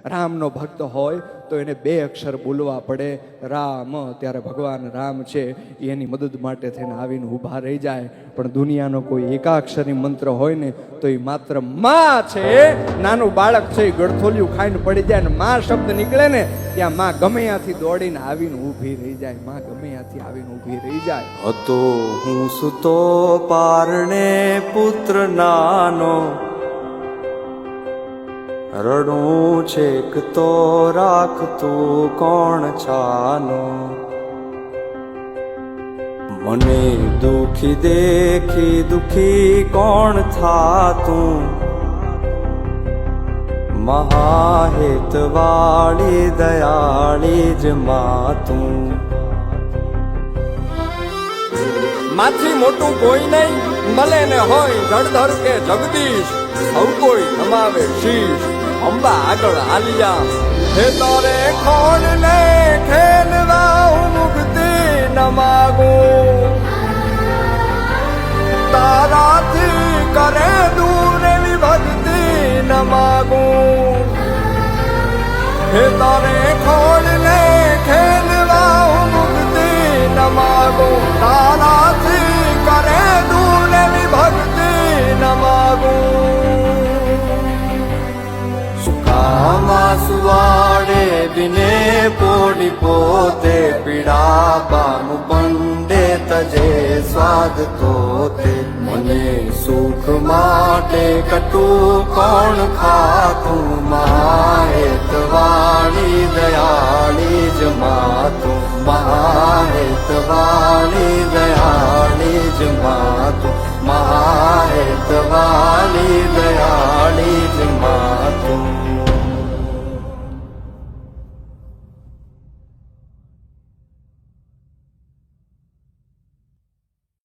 રામનો ભક્ત હોય તો એને 2 અક્ષર બોલવા પડે, રામ. ત્યારે ભગવાન રામ છે એની મદદ માટે થઈને આવીને ઊભા રહી જાય. પણ દુનિયાનો કોઈ એકાક્ષરી મંત્ર હોય ને તો એ માત્ર માં છે. નાનું બાળક છે એ ગળથોલિયું ખાઈને પડી જાય ને માં શબ્દ નીકળે ને ત્યાં માં ગમે ત્યાંથી દોડીને આવીને ઊભી રહી જાય. માં ગમે ત્યાંથી આવીને ઊભી રહી જાય. હતો હું સુતો પારણે પુત્ર નાનો, રડું છેક તો રાખતું કોણ છાનો. મને દુખી દેખી દુખી કોણ થાતું, મહાહેતવાળી દયાળી જ માતું. માથી મોટું કોઈ નહીં મળે ને હોય જળધર કે જગદીશ, સૌ કોઈ નમાવે શીશ. અંબા આગળ આલિયા હે તારે ખોડ ને ખેલવા હું મુક્તિ ન માગું, તારાથી કરે દૂર એવી ભક્તિ ન માગું. હે તારે ખોડ ને ખેલવા હું મુક્તિ ન માગું, તારાથી કરે દૂર એવી ભક્તિ ન માગું. સુકામાં સુવાડે બિને પોડી પોતે, પીડા બામુ બંડે તજે સ્વાદ તોતે. મને સુખ માટે કટુ કોણ ખાતું, મા